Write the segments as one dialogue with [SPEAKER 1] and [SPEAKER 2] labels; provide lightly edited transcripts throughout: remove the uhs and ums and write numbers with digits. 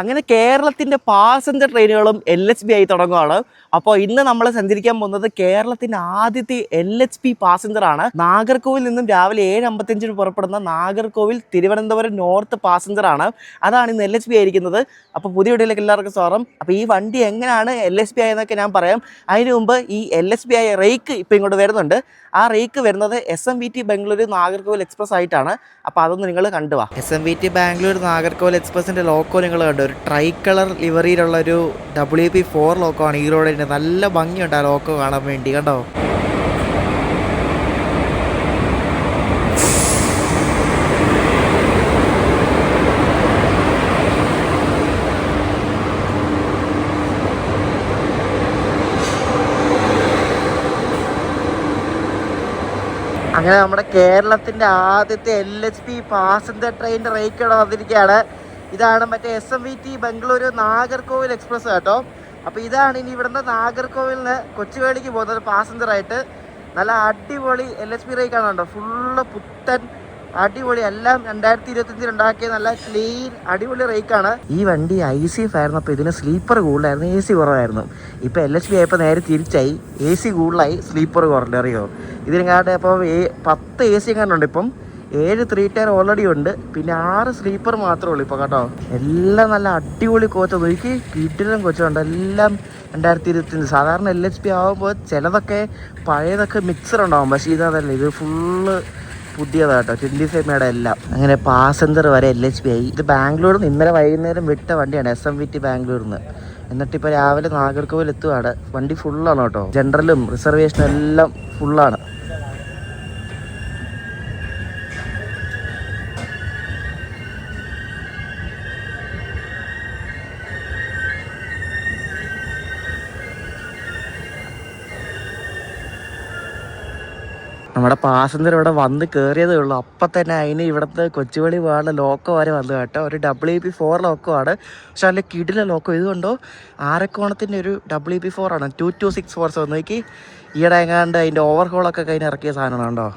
[SPEAKER 1] അങ്ങനെ കേരളത്തിൻ്റെ പാസഞ്ചർ ട്രെയിനുകളും LHB ആയി തുടങ്ങുകയാണ്. അപ്പോൾ ഇന്ന് നമ്മൾ സഞ്ചരിക്കാൻ പോകുന്നത് കേരളത്തിൻ്റെ ആദ്യത്തെ LHB പാസഞ്ചറാണ്. നാഗർകോവിൽ നിന്നും രാവിലെ 7:55 പുറപ്പെടുന്ന നാഗർകോവിൽ തിരുവനന്തപുരം നോർത്ത് പാസഞ്ചറാണ്. അതാണ് ഇന്ന് LHB ആയിരിക്കുന്നത്. അപ്പോൾ പുതിയ വീഡിയോയിലേക്ക് എല്ലാവർക്കും സ്വാഗതം. അപ്പോൾ ഈ വണ്ടി എങ്ങനെയാണ് LHB ആയെന്നൊക്കെ ഞാൻ പറയാം. അതിന് മുമ്പ് ഈ LHB ആയ റേക്ക് ഇപ്പോൾ ഇങ്ങോട്ട് വരുന്നുണ്ട്. ആ റേക്ക് വരുന്നത് SMVT ബാംഗ്ലൂർ നാഗർകോവിൽ എക്സ്പ്രസ് ആയിട്ടാണ്. അപ്പോൾ അതൊന്ന് നിങ്ങൾ കണ്ടുവാ. SMVT ബാംഗ്ലൂർ നാഗർകോവിൽ എക്സ്പ്രസിൻ്റെ ലോക്കോ നിങ്ങൾ കണ്ടു. ഒരു ട്രൈ കളർ ലിവറിയിലുള്ള ഒരു WP4 ലോക്കോ ആണ് ഈ റോഡിൻ്റെ. നല്ല ഭംഗിയുണ്ട് ആ ലോക്കോ കാണാൻ വേണ്ടി, കണ്ടോ. അങ്ങനെ നമ്മുടെ കേരളത്തിൻ്റെ ആദ്യത്തെ LHB പാസഞ്ചർ ട്രെയിനിൻ്റെ റേക്ക് ഇവിടെ വന്നിരിക്കുകയാണ്. ഇതാണ് മറ്റേ SMVT ബാംഗ്ലൂർ നാഗർകോവിൽ എക്സ്പ്രസ് കേട്ടോ. അപ്പോൾ ഇതാണ് ഇനി ഇവിടുന്ന് നാഗർകോവിലിന് കൊച്ചുവേളിക്ക് പോകുന്നത് പാസഞ്ചറായിട്ട്. നല്ല അടിപൊളി LHB റേക്കാണ് കേട്ടോ. ഫുള്ള് പുത്തൻ അടിപൊളി, എല്ലാം 2025 ഉണ്ടാക്കിയ നല്ല ക്ലീൻ അടിപൊളി റേക്കാണ്. ഈ വണ്ടി ICF ആയിരുന്നു. അപ്പോൾ ഇതിന് സ്ലീപ്പർ കൂടുതലായിരുന്നു, AC കുറവായിരുന്നു. ഇപ്പോൾ LHB ആയപ്പോൾ നേരെ തിരിച്ചായി, AC കൂടുതലായി, സ്ലീപ്പർ കുറഞ്ഞു. അറിയോ ഇതിനെക്കാട്ട്? അപ്പോൾ 10 AC എങ്ങാനുണ്ട്. ഇപ്പം 7 3 ടയർ ഓൾറെഡി ഉണ്ട്, പിന്നെ 6 സ്ലീപ്പർ മാത്രമേ ഉള്ളൂ ഇപ്പോൾ കേട്ടോ. എല്ലാം നല്ല അടിപൊളി കോച്ച് നോക്കി, കിടിലൻ കോച്ചുണ്ട്. എല്ലാം 2025. സാധാരണ LHB ആകുമ്പോൾ ചിലതൊക്കെ പഴയതൊക്കെ മിക്സർ ഉണ്ടാകും, പക്ഷേ ഇതല്ല, ഇത് ഫുള്ള് പുതിയതാട്ടോ. 25 മേടെ എല്ലാം. അങ്ങനെ പാസഞ്ചർ വരെ LHB ആയി. ഇത് ബാംഗ്ലൂരിൽ നിന്ന് ഇന്നലെ വൈകുന്നേരം വിട്ട വണ്ടിയാണ്, SMVT ബാംഗ്ലൂരിൽ നിന്ന്. എന്നിട്ടിപ്പോൾ രാവിലെ നാഗർകോവിൽ എത്തുകയാണ്. വണ്ടി ഫുള്ളാണ് കേട്ടോ. ജനറലും റിസർവേഷനും എല്ലാം ഫുള്ളാണ്. നമ്മുടെ പാസഞ്ചർ ഇവിടെ വന്ന് കയറിയതേ ഉള്ളൂ. അപ്പം തന്നെ അതിന് ഇവിടുത്തെ കൊച്ചുവേളി പോകാനുള്ള ലോക്കോ വരെ വന്നു കേട്ടോ. ഒരു WP4 ലോക്കോ ആണ്, പക്ഷെ അതിൽ കിടില ലോക്കോ. ഇതുകൊണ്ടോ ആരക്കോണത്തിൻ്റെ ഒരു WP4 ആണ്, 22647 നോക്കി. ഈയിടെ എങ്ങാണ്ട് അതിൻ്റെ ഓവർഹോളൊക്കെ കഴിഞ്ഞ് ഇറക്കിയ സാധനമാണ് കേട്ടോ.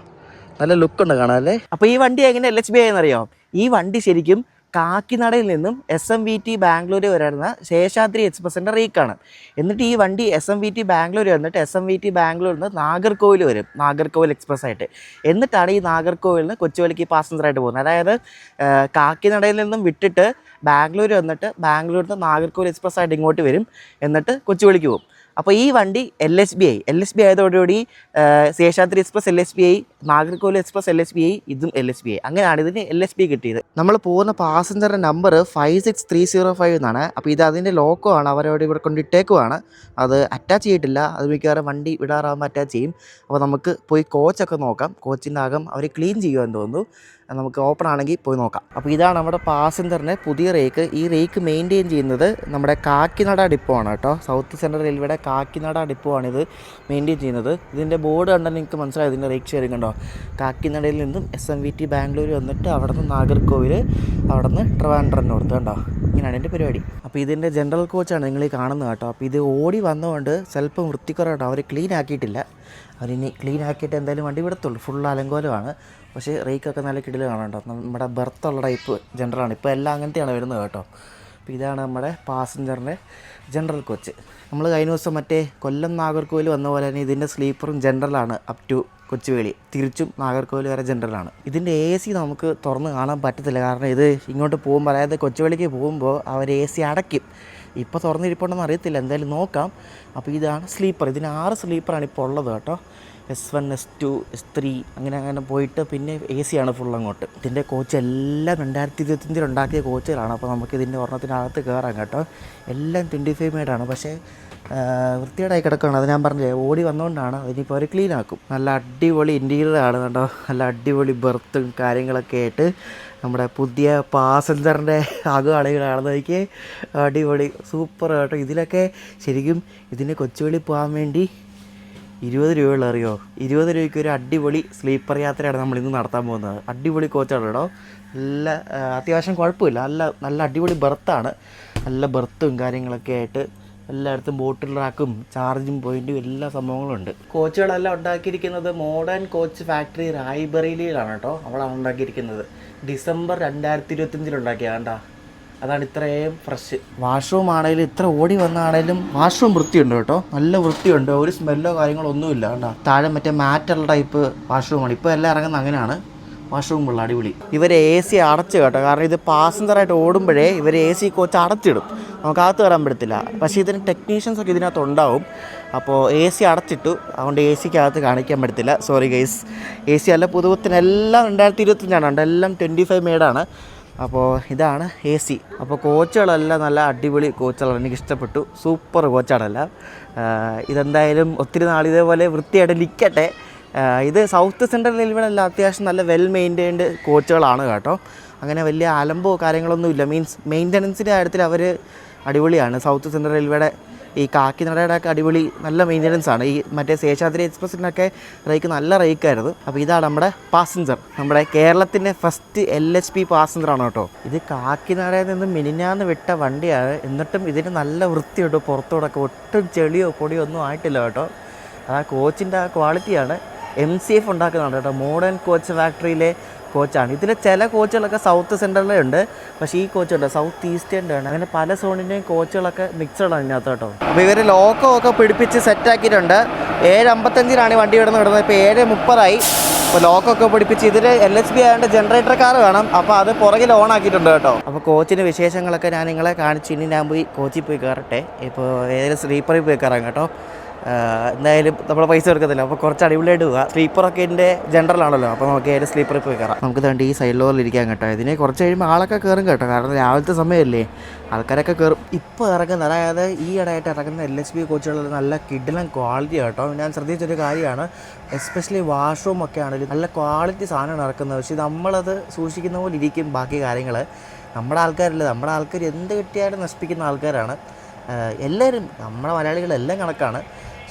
[SPEAKER 1] നല്ല ലുക്കുണ്ട് കാണാൻ അല്ലേ. അപ്പോൾ ഈ വണ്ടി എങ്ങനെ LHB ആയെന്നറിയോ? ഈ വണ്ടി ശരിക്കും കാക്കിനടയിൽ നിന്നും SMVT ബാംഗ്ലൂർ വരുന്ന ശേഷാദ്രി എക്സ്പ്രസിൻ്റെ റേക്കാണ്. എന്നിട്ട് ഈ വണ്ടി SMVT ബാംഗ്ലൂർ വന്നിട്ട് SMVT ബാംഗ്ലൂരിൽ നിന്ന് നാഗർകോവിൽ വരും, നാഗർകോവിൽ എക്സ്പ്രസ് ആയിട്ട്. എന്നിട്ടാണ് ഈ നാഗർകോവിൽ നിന്ന് കൊച്ചുവേളിക്ക് പാസഞ്ചറായിട്ട് പോകുന്നത്. അതായത് കാക്കിനടയിൽ നിന്നും വിട്ടിട്ട് ബാംഗ്ലൂർ വന്നിട്ട് ബാംഗ്ലൂരിൽ നിന്ന് നാഗർകോവിൽ എക്സ്പ്രസ് ആയിട്ട് ഇങ്ങോട്ട് വരും, എന്നിട്ട് കൊച്ചുവേളിക്ക് പോകും. അപ്പോൾ ഈ വണ്ടി LHB ആയി. LHB ആയതോടുകൂടി ശേഷാദ്രി എക്സ്പ്രസ് LHB ആയി, നാഗർകോവിൽ എക്സ്പ്രസ് LHB ആയി, ഇതും LHB ആയി. അങ്ങനെയാണ് ഇതിന് LHB കിട്ടിയത്. നമ്മൾ പോകുന്ന പാസഞ്ചറിൻ്റെ നമ്പർ 56305 എന്നാണ്. അപ്പോൾ ഇത് അതിൻ്റെ ലോക്കോ ആണ്, അവരവിടെ ഇവിടെ കൊണ്ടിട്ടേക്കുവാണ്. അത് അറ്റാച്ച് ചെയ്തിട്ടില്ല, അത് മിക്കവാറും വണ്ടി വിടാറാകുമ്പോൾ അറ്റാച്ച് ചെയ്യും. അപ്പോൾ നമുക്ക് പോയി കോച്ചൊക്കെ നോക്കാം. കോച്ചിൻ്റെ അകം അവർ ക്ലീൻ ചെയ്യുമെന്ന് തോന്നുന്നു. നമുക്ക് ഓപ്പൺ ആണെങ്കിൽ പോയി നോക്കാം. അപ്പോൾ ഇതാണ് നമ്മുടെ പാസഞ്ചറിൻ്റെ പുതിയ റേക്ക്. ഈ റേക്ക് മെയിൻറ്റെയിൻ ചെയ്യുന്നത് നമ്മുടെ കാക്കിനട ഡിപ്പോ ആണ് കേട്ടോ. സൗത്ത് സെൻട്രൽ റെയിൽവേയുടെ കാക്കിനട ഡിപ്പോ ആണിത് മെയിൻറ്റെയിൻ ചെയ്യുന്നത്. ഇതിൻ്റെ ബോർഡ് കണ്ടാൽ നിങ്ങൾക്ക് മനസ്സിലായി ഇതിൻ്റെ റേക്ക് ഷെയറിംഗ് കണ്ടോ. കാക്കിനടയിൽ നിന്നും SMVT ബാംഗ്ലൂർ വന്നിട്ട് അവിടെ നിന്ന് നാഗർകോവിൽ, അവിടെ നിന്ന് ട്രിവാൻഡ്രം നോർത്ത് കണ്ടോ. ഇങ്ങനെയാണ് എൻ്റെ പരിപാടി. അപ്പോൾ ഇതിൻ്റെ ജനറൽ കോച്ചാണ് നിങ്ങൾ ഈ കാണുന്നത് കേട്ടോ. അപ്പോൾ ഇത് ഓടി വന്നതുകൊണ്ട് സ്വല്പം വൃത്തിക്കുറവാട്ടോ, അവർ ക്ലീൻ ആക്കിയിട്ടില്ല. അവരിനി ക്ലീൻ ആക്കിയിട്ട് എന്തായാലും വണ്ടി വിടത്തുള്ളൂ. ഫുൾ അലങ്കോലമാണ്, പക്ഷേ റേക്കൊക്കെ നല്ല കിടിൽ കാണാം കേട്ടോ. നമ്മുടെ ബർത്തുള്ള ടൈപ്പ് ജനറലാണ്. ഇപ്പോൾ എല്ലാം അങ്ങനത്തെയാണ് വരുന്നത് കേട്ടോ. അപ്പോൾ ഇതാണ് നമ്മുടെ പാസഞ്ചറിൻ്റെ ജനറൽ കോച്ച്. നമ്മൾ കഴിഞ്ഞ ദിവസം മറ്റേ കൊല്ലം നാഗർകോവിൽ വന്ന പോലെ തന്നെ ഇതിൻ്റെ സ്ലീപ്പറും ജനറലാണ് അപ് ടു കൊച്ചുവേളി, തിരിച്ചും നാഗർകോവിൽ വരെ ജനറലാണ്. ഇതിൻ്റെ AC നമുക്ക് തുറന്ന് കാണാൻ പറ്റത്തില്ല, കാരണം ഇത് ഇങ്ങോട്ട് പോകുമ്പോൾ, അതായത് കൊച്ചുവേളിക്ക് പോകുമ്പോൾ അവർ AC അടയ്ക്കും. ഇപ്പോൾ തുറന്നിരിപ്പുണ്ടെന്ന് അറിയത്തില്ല, എന്തായാലും നോക്കാം. അപ്പോൾ ഇതാണ് സ്ലീപ്പർ. ഇതിന് 6 സ്ലീപ്പറാണ് ഇപ്പോൾ ഉള്ളത് കേട്ടോ. S1 S2 S3 അങ്ങനെ പോയിട്ട് പിന്നെ AC ആണ് ഫുൾ അങ്ങോട്ട്. ഇതിൻ്റെ കോച്ച് എല്ലാം 2025 ഉണ്ടാക്കിയ കോച്ചുകളാണ്. അപ്പോൾ നമുക്ക് ഇതിൻ്റെ ഒരെണ്ണത്തിനകത്ത് കയറാം കേട്ടോ. എല്ലാം 25 മേഡാണ്, പക്ഷേ വൃത്തികേടായി കിടക്കുകയാണ്. അത് ഞാൻ പറഞ്ഞില്ലേ, ഓടി വന്നുകൊണ്ടാണ്. അതിനിപ്പോൾ അവർ ക്ലീൻ ആക്കും. നല്ല അടിപൊളി ഇൻറ്റീരിയറാണ് കേട്ടോ. നല്ല അടിപൊളി ബർത്തും കാര്യങ്ങളൊക്കെ ആയിട്ട് നമ്മുടെ പുതിയ പാസഞ്ചറിൻ്റെ ആളുകളാണെന്നൊക്കെ അടിപൊളി സൂപ്പർ കേട്ടോ. ഇതിലൊക്കെ ശരിക്കും ഇതിന് കൊച്ചുവേളി പോകാൻ വേണ്ടി 20 രൂപയുള്ള അറിയോ. 20 രൂപയ്ക്ക് ഒരു അടിപൊളി സ്ലീപ്പർ യാത്രയാണ് നമ്മളിന്ന് നടത്താൻ പോകുന്നത്. അടിപൊളി കോച്ചാണ് കേട്ടോ. നല്ല അത്യാവശ്യം കുഴപ്പമില്ല, നല്ല അടിപൊളി ബർത്താണ്. നല്ല ബർത്തും കാര്യങ്ങളൊക്കെ ആയിട്ട് എല്ലായിടത്തും ബോട്ടിൽ റാക്കും ചാർജിങ് പോയിൻറ്റും എല്ലാ സംഭവങ്ങളും ഉണ്ട്. കോച്ചുകളെല്ലാം ഉണ്ടാക്കിയിരിക്കുന്നത് മോഡേൺ കോച്ച് ഫാക്ടറി റായ്ബറേലിയിലാണ് കേട്ടോ. അവിടെയാണ് ഉണ്ടാക്കിയിരിക്കുന്നത്. ഡിസംബർ 2025 ഉണ്ടാക്കിയ കണ്ടാ. അതാണ് ഇത്രയും ഫ്രഷ്. വാഷ്റൂം ആണെങ്കിലും ഇത്ര ഓടി വന്നാണേലും വാഷ്റൂം വൃത്തിയുണ്ട് കേട്ടോ, നല്ല വൃത്തിയുണ്ട്, ഒരു സ്മെല്ലോ കാര്യങ്ങളോ ഒന്നുമില്ല. കേട്ടോ താഴെ മറ്റേ മാറ്റുള്ള ടൈപ്പ് വാഷ്റൂമാണ്, ഇപ്പോൾ എല്ലാം ഇറങ്ങുന്നത് അങ്ങനെയാണ്. വാഷ്റൂം ഉള്ള അടിപൊളി. ഇവർ AC അടച്ചു കേട്ടോ, കാരണം ഇത് പാസഞ്ചറായിട്ട് ഓടുമ്പോഴേ ഇവർ AC കോച്ച് അടച്ചിടും, നമുക്കകത്ത് കയറാൻ പറ്റത്തില്ല. പക്ഷേ ഇതിന് ടെക്നീഷ്യൻസ് ഒക്കെ ഇതിനകത്ത് ഉണ്ടാവും. അപ്പോൾ AC അടച്ചിട്ടു, അതുകൊണ്ട് ACക്കകത്ത് കാണിക്കാൻ പറ്റത്തില്ല, സോറി ഗൈസ്. AC അല്ല, പുതുപുത്തനെല്ലാം 2025 എല്ലാം 25 മെയ്ഡാണ്. അപ്പോൾ ഇതാണ് AC. അപ്പോൾ കോച്ചുകളെല്ലാം നല്ല അടിപൊളി കോച്ചുകളാണ്, എനിക്ക് ഇഷ്ടപ്പെട്ടു, സൂപ്പർ കോച്ചാണെല്ലാം. ഇതെന്തായാലും ഒത്തിരി നാൾ ഇതേപോലെ വൃത്തിയായിട്ട് നിൽക്കട്ടെ. ഇത് സൗത്ത് സെൻട്രൽ റെയിൽവേയിലെല്ലാം അത്യാവശ്യം നല്ല വെൽ മെയിൻറ്റൈൻഡ് കോച്ചുകളാണ് കേട്ടോ, അങ്ങനെ വലിയ അലമ്പോ കാര്യങ്ങളൊന്നുമില്ല. മീൻസ് മെയിൻ്റനൻസിൻ്റെ കാര്യത്തിൽ അവർ അടിപൊളിയാണ്. സൗത്ത് സെൻട്രൽ റെയിൽവേയുടെ ഈ കാക്കിനടയുടെ ഒക്കെ അടിപൊളി നല്ല മെയിൻ്റനൻസ് ആണ്. ഈ മറ്റേ ശേഷാദ്രി എക്സ്പ്രസിനൊക്കെ റേക്ക് നല്ല റേക്കായിരുന്നു. അപ്പോൾ ഇതാണ് നമ്മുടെ പാസഞ്ചർ, നമ്മുടെ കേരളത്തിൻ്റെ ഫസ്റ്റ് LHP പാസഞ്ചറാണ് കേട്ടോ. ഇത് കാക്കിനടയിൽ നിന്ന് മിനിഞ്ഞാന്ന് വിട്ട വണ്ടിയാണ്, എന്നിട്ടും ഇതിന് നല്ല വൃത്തിയുണ്ട്. പുറത്തോടൊക്കെ ഒട്ടും ചെളിയോ പൊടിയോ ഒന്നും ആയിട്ടില്ല കേട്ടോ. ആ കോച്ചിൻ്റെ ആ ക്വാളിറ്റിയാണ്. MCF ഉണ്ടാക്കുന്നതാണ് കേട്ടോ, മോഡേൺ കോച്ച് ഫാക്ടറിയിലെ കോച്ചാണ്. ഇതിലെ ചില കോച്ചുകളൊക്കെ സൗത്ത് സെൻട്രലിലേ ഉണ്ട്, പക്ഷേ ഈ കോച്ചുണ്ട് സൗത്ത് ഈസ്റ്റേണിൻ്റെ ആണ്. അങ്ങനെ പല സോണിൻ്റെയും കോച്ചുകളൊക്കെ മിക്സഡാണ് ഇതിനകത്ത് കേട്ടോ. അപ്പോൾ ഇവർ ലോക്കോ ഒക്കെ പിടിപ്പിച്ച് സെറ്റാക്കിയിട്ടുണ്ട്. 7:55 വണ്ടി വിടുന്നത്, ഇപ്പോൾ 7:30. അപ്പോൾ ലോക്കൊക്കെ പിടിപ്പിച്ച് ഇതിൽ LHP ആയതുകൊണ്ട് ജനറേറ്റർ കാർ വേണം, അപ്പോൾ അത് പുറകിൽ ഓൺ ആക്കിയിട്ടുണ്ട് കേട്ടോ. അപ്പോൾ കോച്ചിൻ്റെ വിശേഷങ്ങളൊക്കെ ഞാൻ നിങ്ങളെ കാണിച്ച് ഇനി ഞാൻ പോയി കോച്ചിൽ പോയി കയറട്ടെ. ഇപ്പോൾ ഏതെങ്കിലും സ്ലീപ്പറിൽ പോയി കയറാം കേട്ടോ. എന്തായാലും നമ്മൾ പൈസ കൊടുക്കത്തില്ല, അപ്പോൾ കുറച്ച് അടിപൊളിയായിട്ട് പോവുക. സ്ലീപ്പറൊക്കെ എൻ്റെ ജനറലാണല്ലോ, അപ്പോൾ നമുക്ക് ഏത് സ്ലീപ്പറിൽ പോയി കയറാം. നമുക്ക് വേണ്ടി ഈ സൈഡിലോറിൽ ഇരിക്കാൻ കേട്ടോ. ഇതിനെ കുറച്ച് കഴിയുമ്പോൾ ആളൊക്കെ കയറും കേട്ടോ, കാരണം രാവിലത്തെ സമയമല്ലേ, ആൾക്കാരൊക്കെ കയറും. ഇപ്പോൾ ഇറങ്ങുന്ന, അതായത് ഈ ഇടയായിട്ട് ഇറങ്ങുന്ന LHP കോച്ചുകൾ നല്ല കിടിലൻ ക്വാളിറ്റി കേട്ടോ. ഞാൻ ശ്രദ്ധിച്ചൊരു കാര്യമാണ്, എസ്പെഷ്യലി വാഷ്റൂം ഒക്കെ ആണെങ്കിലും നല്ല ക്വാളിറ്റി സാധനമാണ് ഇറക്കുന്നത്. പക്ഷേ നമ്മളത് സൂക്ഷിക്കുന്ന പോലെ ഇരിക്കും ബാക്കി കാര്യങ്ങൾ. നമ്മുടെ ആൾക്കാരല്ല, നമ്മുടെ ആൾക്കാർ എന്ത് കിട്ടിയാലും നശിപ്പിക്കുന്ന ആൾക്കാരാണ് എല്ലാവരും. നമ്മുടെ മലയാളികളെല്ലാം കണക്കാണ്,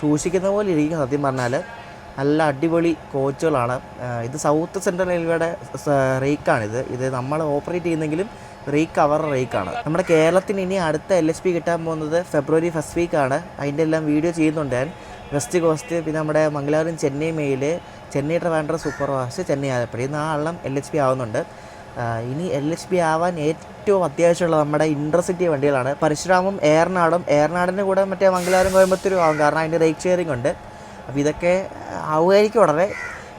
[SPEAKER 1] സൂക്ഷിക്കുന്ന പോലെ ഇരിക്കും. സത്യം പറഞ്ഞാൽ നല്ല അടിപൊളി കോച്ചുകളാണ്. ഇത് സൗത്ത് സെൻട്രൽ റെയിൽവേയുടെ റേക്കാണിത്. ഇത് നമ്മൾ ഓപ്പറേറ്റ് ചെയ്യുന്നെങ്കിലും റേക്ക് അവരുടെ റേക്കാണ്. നമ്മുടെ കേരളത്തിന് ഇനി അടുത്ത LHP കിട്ടാൻ പോകുന്നത് ഫെബ്രുവരി ഫസ്റ്റ് വീക്കാണ്. അതിൻ്റെ എല്ലാം വീഡിയോ ചെയ്യുന്നുണ്ട് ഞാൻ. വെസ്റ്റ് കോസ്റ്റ്, പിന്നെ നമ്മുടെ Mangalapuram Chennai mail, Chennai Trivandrum super fast, Chennai Alappuzha, ഈ 4 LHP ആവുന്നുണ്ട്. ഇനി LHP ആവാൻ ഏറ്റവും അത്യാവശ്യമുള്ള നമ്മുടെ ഇൻ്റർസിറ്റി വണ്ടികളാണ്. പരശുരാമും ഏറനാടിൻ്റെ കൂടെ മറ്റേ മംഗലാപുരം കോയമ്പത്തൂരും ആവും, കാരണം അതിൻ്റെ റേക്ക് ഷെയറിംഗ് ഉണ്ട്. അപ്പോൾ ഇതൊക്കെ ആവുമായിരിക്കും ഉടനെ.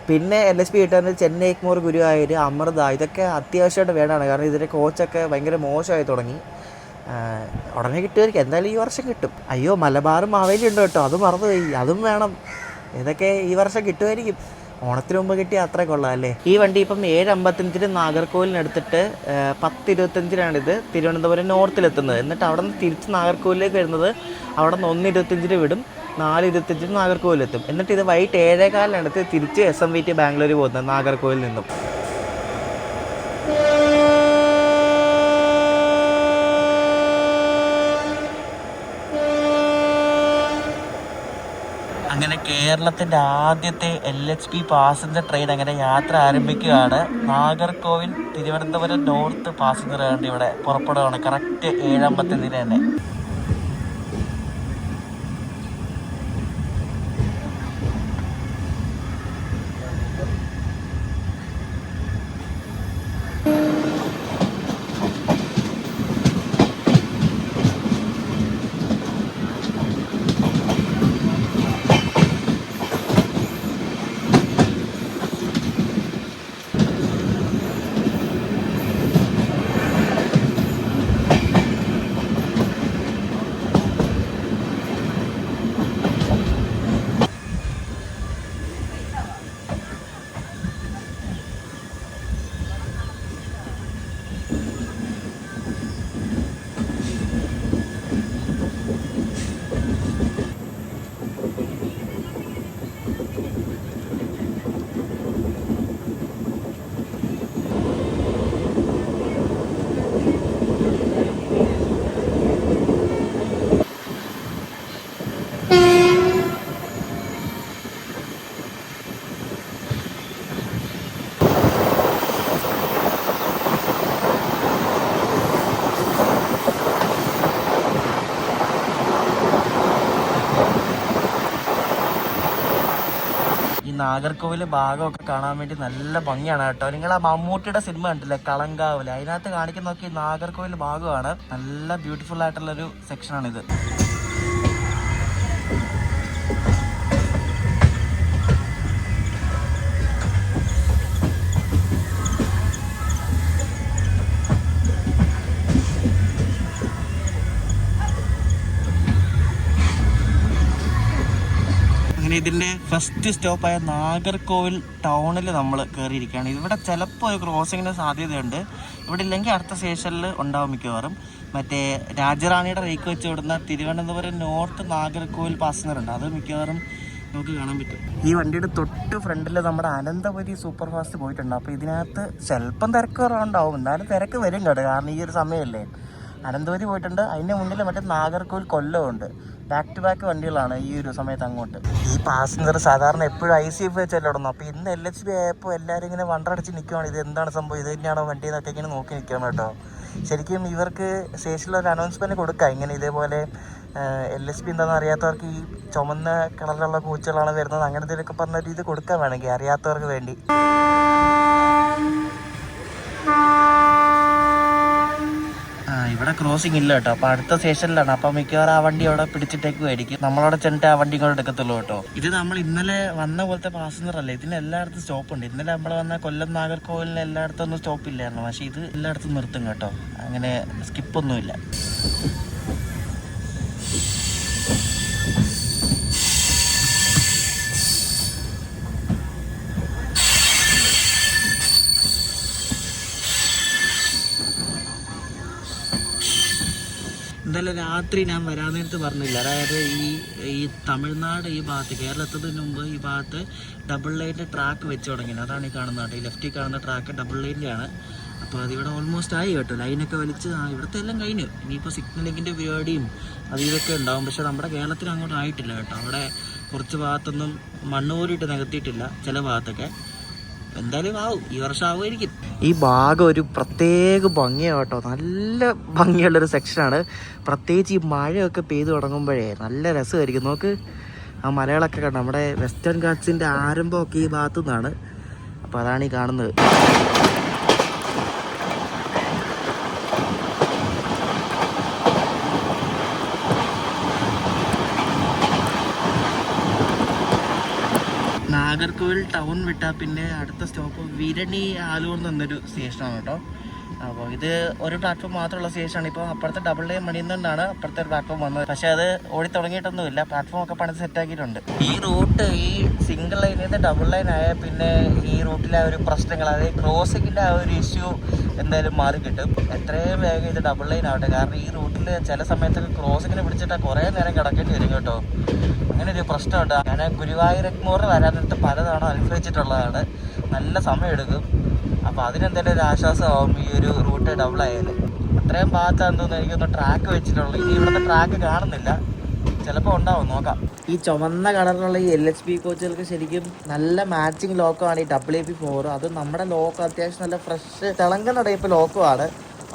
[SPEAKER 1] പിന്നെ LHP കിട്ടുന്നത് ചെന്നൈ എഗ്മോർ, ഗുരുവായൂർ, അമൃത, ഇതൊക്കെ അത്യാവശ്യമായിട്ട് വേണമാണ്, കാരണം ഇതിൻ്റെ കോച്ചൊക്കെ ഭയങ്കര മോശമായി തുടങ്ങി. ഉടനെ കിട്ടുമായിരിക്കും, എന്തായാലും ഈ വർഷം കിട്ടും. അയ്യോ, മലബാറും മാവേലി ഉണ്ട് കേട്ടോ, അത് മറന്നുപോയി, അതും വേണം. ഇതൊക്കെ ഈ വർഷം കിട്ടുമായിരിക്കും. ഓണത്തിന് മുമ്പ് കിട്ടിയ അത്ര കൊള്ളാം അല്ലേ. ഈ വണ്ടി ഇപ്പം 7:55 നാഗർകോവിലിനെടുത്തിട്ട് 10:25 തിരുവനന്തപുരം നോർത്തിലെത്തുന്നത്. എന്നിട്ട് അവിടെ നിന്ന് തിരിച്ച് നാഗർകോവിലേക്ക് വരുന്നത്, അവിടെ നിന്ന് 1:25 വിടും, 4:25 നാഗർകോവിലെത്തും. എന്നിട്ട് ഇത് വൈകിട്ട് 7:15 തിരിച്ച് SMVT ബാംഗ്ലൂർ പോകുന്നത് നാഗർകോവിൽ നിന്നും. അങ്ങനെ കേരളത്തിൻ്റെ ആദ്യത്തെ LHP പാസഞ്ചർ ട്രെയിൻ അങ്ങനെ യാത്ര ആരംഭിക്കുകയാണ്. നാഗർകോവിൽ തിരുവനന്തപുരം നോർത്ത് പാസഞ്ചർ വണ്ടി ഇവിടെ പുറപ്പെടുകയാണ് കറക്റ്റ് 7:55 തന്നെ. നാഗർകോവിൽ ഭാഗമൊക്കെ കാണാൻ വേണ്ടി നല്ല ഭംഗിയാണ് കേട്ടോ. നിങ്ങൾ ആ മമ്മൂട്ടിയുടെ സിനിമ കണ്ടില്ലേ കളങ്കാവില്, അതിനകത്ത് കാണിക്കുന്ന നോക്കി നാഗർകോവിൽ ഭാഗമാണ്. നല്ല ബ്യൂട്ടിഫുൾ ആയിട്ടുള്ളൊരു സെക്ഷനാണിത്. ഇതിൻ്റെ ഫസ്റ്റ് സ്റ്റോപ്പായ നാഗർകോവിൽ ടൗണിൽ നമ്മൾ കയറിയിരിക്കുകയാണ്. ഇവിടെ ചിലപ്പോൾ ഒരു ക്രോസിങ്ങിന് സാധ്യതയുണ്ട്. ഇവിടെ ഇല്ലെങ്കിൽ അടുത്ത സ്റ്റേഷനിൽ ഉണ്ടാവും മിക്കവാറും. മറ്റേ രാജറാണിയുടെ റേക്ക് വെച്ച് വിടുന്ന തിരുവനന്തപുരം നോർത്ത് നാഗർകോവിൽ പാസഞ്ചർ ഉണ്ട്, അത് മിക്കവാറും നമുക്ക് കാണാൻ പറ്റും. ഈ വണ്ടിയുടെ തൊട്ട് ഫ്രണ്ടിൽ നമ്മുടെ അനന്തപുരി സൂപ്പർ ഫാസ്റ്റ് പോയിട്ടുണ്ട്. അപ്പോൾ ഇതിനകത്ത് ചിലപ്പം തിരക്ക് കുറവുണ്ടാവും, എന്നാലും തിരക്ക് വരും കേട്ടോ, കാരണം ഈ ഒരു സമയമല്ലേ. അനന്തപുരി പോയിട്ടുണ്ട്, അതിൻ്റെ മുന്നിൽ മറ്റേ നാഗർകോവിൽ കൊല്ലമുണ്ട്. ബാക്ക് ടു ബാക്ക് വണ്ടികളാണ് ഈ ഒരു സമയത്ത് അങ്ങോട്ട്. ഈ പാസഞ്ചർ സാധാരണ എപ്പോഴും ICF വെച്ചല്ലേ ഇടുന്നു. അപ്പോൾ ഇന്ന് LHB ആയപ്പോൾ എല്ലാവരും ഇങ്ങനെ വണ്ടടിച്ച് നിൽക്കുവാണ്, ഇത് എന്താണ് സംഭവം, ഇത് തന്നെയാണോ വണ്ടി എന്നൊക്കെ ഇങ്ങനെ നോക്കി നിൽക്കണം കേട്ടോ. ശരിക്കും ഇവർക്ക് സ്റ്റേഷനിൽ ഒരു അനൗൺസ്മെൻറ്റ് കൊടുക്കാം, ഇങ്ങനെ ഇതേപോലെ LHB എന്താണെന്ന് അറിയാത്തവർക്ക് ഈ ചുമന്ന കളറിലുള്ള പൂച്ചകളാണ് വരുന്നത്, അങ്ങനത്തെ ഇതൊക്കെ പറഞ്ഞൊരു ഇത് കൊടുക്കാൻ വേണമെങ്കിൽ അറിയാത്തവർക്ക് വേണ്ടി. ഇവിടെ ക്രോസിംഗ് ഇല്ല കേട്ടോ, അപ്പോൾ അടുത്ത സ്റ്റേഷനിലാണ്. അപ്പോൾ മിക്കവാറും ആ വണ്ടി അവിടെ പിടിച്ചിട്ടേക്കുമായിരിക്കും, നമ്മളവിടെ ചെന്നിട്ട് ആ വണ്ടി ഇങ്ങോട്ട് എടുക്കത്തുള്ളൂ കേട്ടോ. ഇത് നമ്മൾ ഇന്നലെ വന്ന പോലത്തെ പാസഞ്ചർ അല്ലേ, ഇതിന് എല്ലായിടത്തും സ്റ്റോപ്പ് ഉണ്ട്. ഇന്നലെ നമ്മൾ വന്ന കൊല്ലം നാഗർകോവിലിന് എല്ലായിടത്തും ഒന്നും സ്റ്റോപ്പ് ഇല്ലായിരുന്നു, പക്ഷേ ഇത് എല്ലായിടത്തും നിർത്തും കേട്ടോ, അങ്ങനെ സ്കിപ്പൊന്നുമില്ല. എന്തായാലും രാത്രി ഞാൻ വരാൻ നേരത്ത് പറഞ്ഞില്ല, അതായത് ഈ തമിഴ്നാട് ഈ ഭാഗത്ത് കേരളത്തിന് മുമ്പ് ഈ ഭാഗത്ത് ഡബിൾ ലൈൻ്റെ ട്രാക്ക് വെച്ച് തുടങ്ങിയത്. അതാണ് ഈ കാണുന്നത് കേട്ടോ, ഈ ലെഫ്റ്റിൽ കാണുന്ന ട്രാക്ക് ഡബിൾ ലൈൻ്റെ ആണ്. അപ്പോൾ അതിവിടെ ഓൾമോസ്റ്റ് ആയി കേട്ടോ, ലൈനൊക്കെ വലിച്ച് ഇവിടുത്തെ എല്ലാം കഴിഞ്ഞു. ഇനിയിപ്പോൾ സിഗ്നലിങ്ങിൻ്റെ പരിപാടിയും അത് ഇതൊക്കെ ഉണ്ടാവും, പക്ഷേ നമ്മുടെ കേരളത്തിൽ അങ്ങോട്ട് ആയിട്ടില്ല കേട്ടോ. അവിടെ കുറച്ച് ഭാഗത്തൊന്നും മണ്ണ് പോലിട്ട് നികത്തിയിട്ടില്ല, ചില ഭാഗത്തൊക്കെ. എന്തായാലും ആവും, ഈ വർഷം ആവുമായിരിക്കും. ഈ ഭാഗം ഒരു പ്രത്യേക ഭംഗിയാണ് കേട്ടോ, നല്ല ഭംഗിയുള്ളൊരു സെക്ഷനാണ്. പ്രത്യേകിച്ച് ഈ മഴയൊക്കെ പെയ്തു തുടങ്ങുമ്പോഴേ നല്ല രസമായിരിക്കും. നോക്ക് ആ മലകളൊക്കെ കണ്ടോ, നമ്മുടെ വെസ്റ്റേൺ ഘാട്സിൻ്റെ ആരംഭമൊക്കെ ഈ ഭാഗത്തു നിന്നാണ്. അപ്പോൾ അതാണ് ഈ കാണുന്നത്. നാഗർകോവിൽ ടൗൺ വിട്ടാൽ പിന്നെ അടുത്ത സ്റ്റോപ്പ് വിരണി ആലൂർ എന്നൊരു സ്റ്റേഷനാണ് കേട്ടോ. അപ്പോൾ ഇത് ഒരു പ്ലാറ്റ്ഫോം മാത്രമുള്ള സ്റ്റേഷനാണ്. ഇപ്പോൾ അപ്പുറത്തെ ഡബിൾ ലൈൻ പണിയുന്നതുകൊണ്ടാണ് അപ്പുറത്തെ ഒരു പ്ലാറ്റ്ഫോം വന്നത്, പക്ഷേ അത് ഓടി തുടങ്ങിയിട്ടൊന്നുമില്ല, പ്ലാറ്റ്ഫോം ഒക്കെ പണിത് സെറ്റാക്കിയിട്ടുണ്ട്. ഈ റൂട്ട് ഈ സിംഗിൾ ലൈനിൽ നിന്ന് ഡബിൾ ലൈൻ ആയാൽ പിന്നെ ഈ റൂട്ടിലെ ഒരു പ്രശ്നങ്ങൾ, അതായത് ക്രോസിങ്ങിൻ്റെ ആ ഒരു ഇഷ്യൂ എന്തായാലും മാറി കിട്ടും. എത്രയും വേഗം ഇത് ഡബിൾ ലൈൻ ആവട്ടെ, കാരണം ഈ റൂട്ടിൽ ചില സമയത്തൊക്കെ ക്രോസിങ്ങിന് പിടിച്ചിട്ട് കുറേ നേരം കിടക്കേണ്ടി വരും കേട്ടോ. അങ്ങനെ ഒരു പ്രശ്നമുണ്ട്. ഞാൻ ഗുരുവായൂർ എഗ്മോറിന് വരാൻ നേരത്ത് പലതവണ അനുഭവിച്ചിട്ടുള്ളതാണ്, നല്ല സമയമെടുക്കും. അപ്പോൾ അതിനെന്തായാലും ഒരു ആശ്വാസമാവും ഈ ഒരു റൂട്ട് ഡബിൾ ആയാലും. അത്രയും ഭാഗത്താണെന്ന് തോന്നുന്നു എനിക്കൊന്ന് ട്രാക്ക് വെച്ചിട്ടുള്ളൂ. ഇനി ഇവിടുത്തെ ട്രാക്ക് കാണുന്നില്ല, ചിലപ്പോൾ ഉണ്ടാവും, നോക്കാം. ഈ ചുമന്ന കളറിലുള്ള ഈ LHB കോച്ചുകൾക്ക് ശരിക്കും നല്ല മാച്ചിങ് ലോക്കമാണ് ഈ WP4. അത് നമ്മുടെ ലോക്ക് അത്യാവശ്യം നല്ല ഫ്രഷ് തിളങ്ങുന്ന ടൈപ്പ് ലോക്കുമാണ്.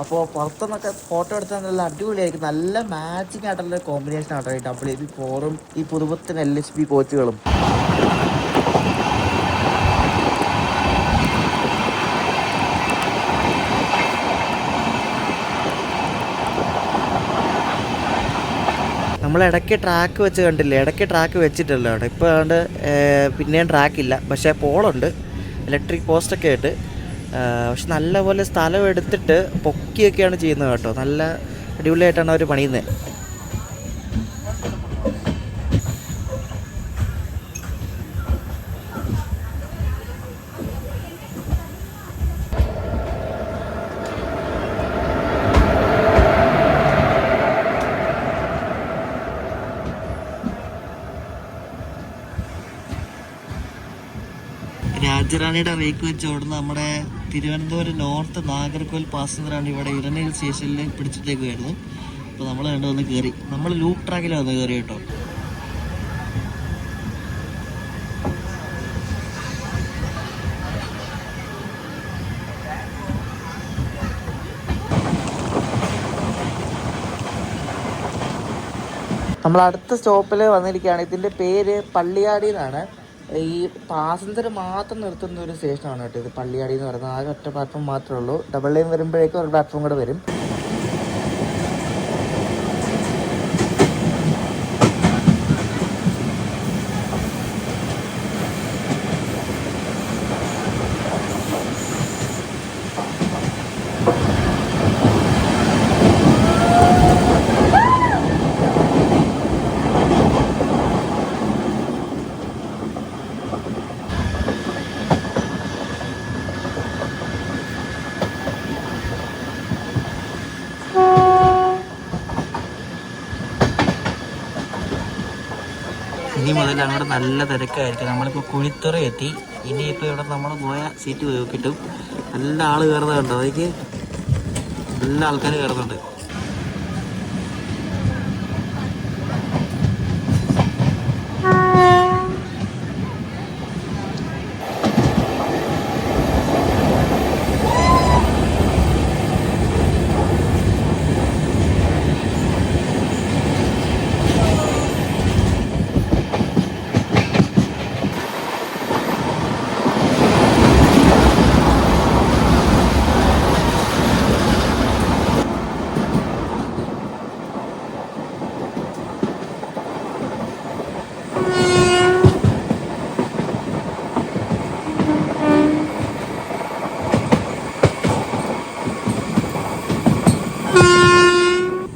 [SPEAKER 1] അപ്പോൾ പുറത്തുനിന്നൊക്കെ ഫോട്ടോ എടുത്താൽ നല്ല അടിപൊളിയായിരിക്കും, നല്ല മാച്ചിങ് ആയിട്ടുള്ള കോമ്പിനേഷൻ ആട്ടോ ഈ WP4ഉം ഈ പുതുപുത്തൻ LHB കോച്ചുകളും. നമ്മൾ ഇടയ്ക്ക് ട്രാക്ക് വെച്ച് കണ്ടില്ലേ, ഇടയ്ക്ക് ട്രാക്ക് വെച്ചിട്ടല്ലോ അവിടെ. ഇപ്പോൾ അതുകൊണ്ട് പിന്നെയും ട്രാക്കില്ല, പക്ഷേ പോളുണ്ട്, ഇലക്ട്രിക് പോസ്റ്റൊക്കെ ആയിട്ട്. പക്ഷെ നല്ലപോലെ സ്ഥലം എടുത്തിട്ട് പൊക്കിയൊക്കെയാണ് ചെയ്യുന്നത് കേട്ടോ, നല്ല അടിപൊളിയായിട്ടാണ് അവർ പണിയുന്നത്. രാജറാണിയുടെ റേക്ക് വെച്ച് ഓടുന്ന നമ്മുടെ തിരുവനന്തപുരം നോർത്ത് നാഗർകോവിൽ പാസഞ്ചറാണ് ഇവിടെ ഇരനയിൽ സ്റ്റേഷനിൽ പിടിച്ചിട്ടേക്കുമായിരുന്നു. അപ്പോൾ നമ്മൾ കണ്ടുവന്ന് കയറി, നമ്മൾ ലൂപ്പ് ട്രാക്കിലാണ് വന്ന് കയറി കേട്ടോ. നമ്മൾ അടുത്ത സ്റ്റോപ്പിൽ വന്നിരിക്കുകയാണ്. ഇതിൻ്റെ പേര് പള്ളിയാടി എന്നാണ്. ഈ പാസഞ്ചർ മാത്രം നിർത്തുന്ന ഒരു സ്റ്റേഷനാണ് കേട്ടോ ഇത്. പള്ളിയാടി എന്ന് പറയുന്നത് ആകെ ഒറ്റ പ്ലാറ്റ്ഫോം മാത്രമേ ഉള്ളൂ. ഡബിൾ ലൈൻ വരുമ്പോഴേക്കും ഒരു പ്ലാറ്റ്ഫോം കൂടെ വരും. ഇനി മുതൽ അങ്ങോട്ട് നല്ല തിരക്കായിരിക്കും. നമ്മളിപ്പോൾ കുഴിത്തുറ എത്തി. ഇനിയിപ്പോൾ ഇവിടെ നമ്മൾ പോയ സീറ്റ് കിട്ടും. നല്ല ആൾ കയറുന്നുണ്ടോ? അതിലേക്ക് നല്ല ആൾക്കാർ കയറുന്നുണ്ട്.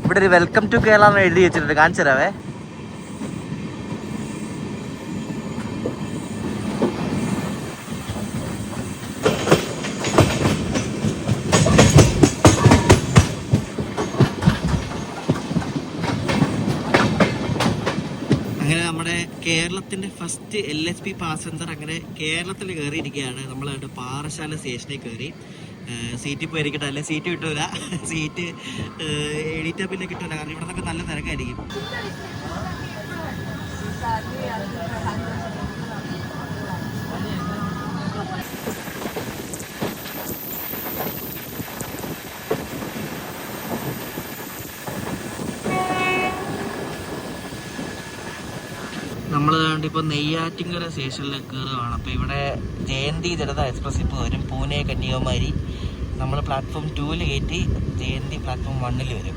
[SPEAKER 1] ഇവിടെ ഒരു വെൽക്കം ടു കേരള എന്ന് എഴുതി വെച്ചിട്ടുണ്ട്. കാണിച്ചു തരാവേ. അങ്ങനെ നമ്മുടെ കേരളത്തിന്റെ ഫസ്റ്റ് LHP പാസഞ്ചർ അങ്ങനെ കേരളത്തിൽ കയറിയിരിക്കുകയാണ്. നമ്മൾ പാറശാല സ്റ്റേഷനിൽ കയറി. സീറ്റ് ഇപ്പോൾ ഇരിക്കട്ടെ, അല്ലെ സീറ്റ് കിട്ടൂല. സീറ്റ് എണീറ്റാ പിന്നെ കിട്ടൂല, കാരണം ഇവിടെ നിന്നൊക്കെ നല്ല തിരക്കായിരിക്കും. നമ്മൾ ഇപ്പോൾ നെയ്യാറ്റിൻകര സ്റ്റേഷനിൽ കയറുകയാണ്. അപ്പോൾ ഇവിടെ ജയന്തി ജനത എക്സ്പ്രസ് ഇപ്പോൾ വരും. പൂനെ കന്യാകുമാരി. നമ്മൾ പ്ലാറ്റ്ഫോം 2 കയറ്റി ജയന്തി പ്ലാറ്റ്ഫോം 1 വരും.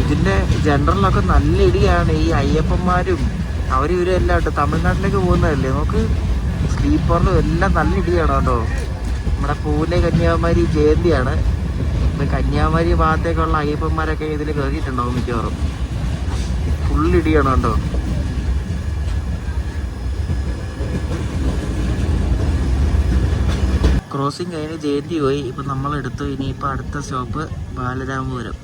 [SPEAKER 1] ഇതിൻ്റെ ജനറലൊക്കെ നല്ല ഇടിയാണ്. ഈ അയ്യപ്പന്മാരും അവരിവരും എല്ലാം കേട്ടോ തമിഴ്നാട്ടിലേക്ക് പോകുന്നതല്ലേ. നമുക്ക് സ്ലീപ്പറിലും എല്ലാം നല്ല ഇടിയാണ് കേട്ടോ. നമ്മുടെ പൂനെ കന്യാകുമാരി ജയന്തിയാണ്. ഇപ്പം കന്യാകുമാരി ഭാഗത്തേക്കുള്ള അയ്യപ്പന്മാരൊക്കെ ഇതിൽ കയറിയിട്ടുണ്ടാവും മിക്കവാറും. ഫുള്ളിടിയാണ് കേട്ടോ. ക്രോസിങ് കഴിഞ്ഞ് ജയന്തി പോയി. ഇപ്പം നമ്മളെടുത്തു. ഇനിയിപ്പോൾ അടുത്ത സ്റ്റോപ്പ് ബാലരാമപുരം.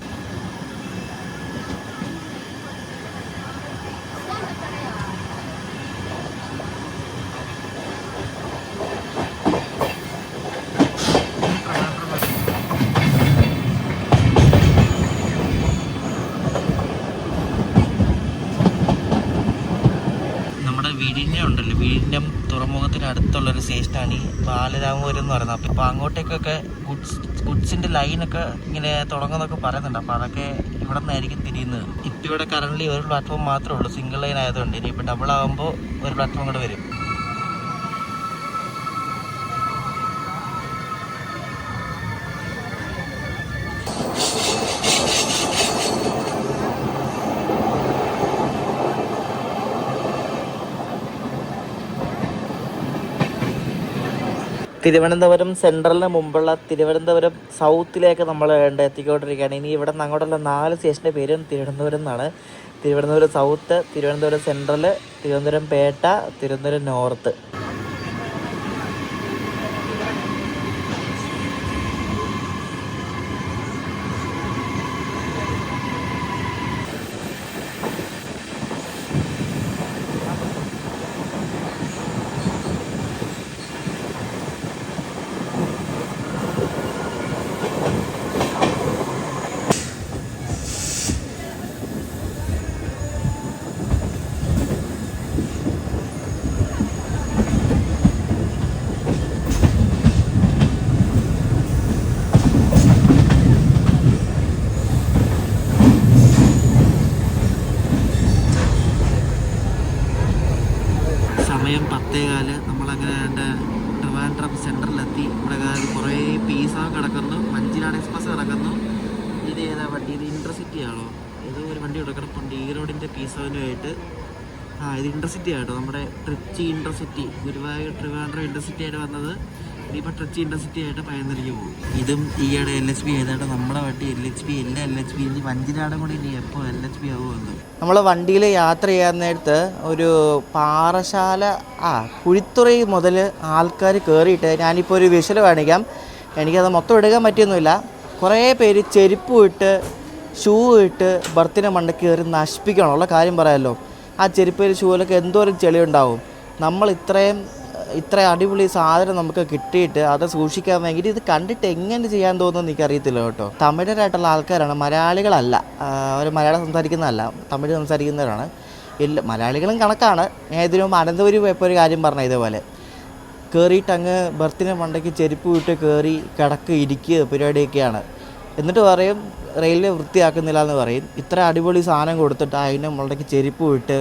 [SPEAKER 1] വിഴിഞ്ഞം തുറമുഖത്തിന് അടുത്തുള്ളൊരു സ്റ്റേഷനാണ് ഈ ബാലരാമപുരം എന്ന് പറയുന്നത്. അപ്പോൾ അങ്ങോട്ടേക്കൊക്കെ ഗുഡ്സിൻ്റെ ലൈനൊക്കെ ഇങ്ങനെ തുടങ്ങുന്നൊക്കെ പറയുന്നുണ്ട്. അപ്പോൾ അതൊക്കെ ഇവിടെ നിന്നായിരിക്കും തിരിയുന്നത്. ഇപ്പം ഇവിടെ കറണ്ട്ലി ഒരു പ്ലാറ്റ്ഫോം മാത്രമേ ഉള്ളൂ, സിംഗിൾ ലൈൻ ആയതുകൊണ്ട്. ഇനിയിപ്പോൾ ഡബിൾ ആകുമ്പോൾ ഒരു പ്ലാറ്റ്ഫോം കൂടെ വരും. തിരുവനന്തപുരം സെൻട്രലിന് മുമ്പുള്ള തിരുവനന്തപുരം സൗത്തിലേക്ക് നമ്മൾ എത്തിക്കൊണ്ടിരിക്കുകയാണ്. ഇനി ഇവിടെ നിന്ന് അങ്ങോട്ടുള്ള 4 സ്റ്റേഷൻ്റെ പേരും തിരുവനന്തപുരം എന്നാണ്. Thiruvananthapuram south, Thiruvananthapuram central, Thiruvananthapuram Pettah, Thiruvananthapuram north. 10:15 നമ്മളങ്ങനെ എൻ്റെ ട്രിവാൻഡ്രം സെൻറ്ററിലെത്തി. ഇവിടെ കുറേ പീസ കിടക്കുന്നു, വഞ്ചിനാട് എക്സ്പ്രസ് കിടക്കുന്നു. ഇത് ഏതാ വണ്ടി? ഇത് ഇൻ്റർസിറ്റി ആണോ? ഏതോ ഒരു വണ്ടി ഇവിടെ കിടപ്പുണ്ട് ഈ റോഡിൻ്റെ പീസോനുമായിട്ട്. ഇത് ഇൻ്റർസിറ്റി ആയിട്ടോ, നമ്മുടെ ട്രിച്ചി ഇൻ്റർസിറ്റി. ഗുരുവായൂർ ട്രിവാൻഡ്രം ഇൻ്റർസിറ്റി ആയിട്ട് വന്നത് ഇനിയിപ്പോൾ ട്രിച്ചി ഇൻ്റർസിറ്റി ആയിട്ട് പയന്നിരിക്കും പോകും. ഇതും ഈയിടെ LHB ചെയ്തായിട്ട് നമ്മുടെ വണ്ടി LHB ഇല്ല. LHB ഇനി വഞ്ചിനാടും കൂടി ഇനി എപ്പോൾ LHB ആവുമെന്ന്. നമ്മൾ വണ്ടിയിൽ യാത്ര ചെയ്യാൻ നേരത്ത് ഒരു പാറശാല കുഴിത്തുറൈ മുതൽ ആൾക്കാർ കയറിയിട്ട്, ഞാനിപ്പോൾ ഒരു വിഷ്വൽ കാണിക്കാം. എനിക്കത് മൊത്തം എടുക്കാൻ പറ്റിയൊന്നുമില്ല. കുറേ പേര് ചെരുപ്പ് ഇട്ട് ഷൂ ഇട്ട് ബർത്തിൻ്റെ മണ്ടയ്ക്ക് കയറി നശിപ്പിക്കണമുള്ള കാര്യം പറയാമല്ലോ. ആ ചെരുപ്പിൽ ഷൂവിലൊക്കെ എന്തോരം ചെളിയുണ്ടാവും. നമ്മൾ ഇത്ര അടിപൊളി സാധനം നമുക്ക് കിട്ടിയിട്ട് അത് സൂക്ഷിക്കാൻ വേണ്ടിയിട്ട് ഇത് കണ്ടിട്ട് എങ്ങനെ ചെയ്യാൻ തോന്നുന്നു എനിക്കറിയത്തില്ല കേട്ടോ. തമിഴരായിട്ടുള്ള ആൾക്കാരാണ്, മലയാളികളല്ല. അവർ മലയാളം സംസാരിക്കുന്നതല്ല, തമിഴ് സംസാരിക്കുന്നവരാണ്. മലയാളികളും കണക്കാണ്. ഞാൻ ഇതിനു മുമ്പ് അനന്തപുരി പോയപ്പോൾ ഒരു കാര്യം പറഞ്ഞ ഇതേപോലെ കയറിയിട്ട് അങ്ങ് ബർത്തിൻ്റെ മണ്ടയ്ക്ക് ചെരുപ്പ് വിട്ട് കയറി ഇരിക്കുക പരിപാടിയൊക്കെയാണ്. എന്നിട്ട് പറയും റെയിൽവേ വൃത്തിയാക്കുന്നില്ല എന്ന് പറയും. ഇത്ര അടിപൊളി സാധനം കൊടുത്തിട്ട് അതിന് മണ്ടയ്ക്ക് ചെരുപ്പ് വിട്ട്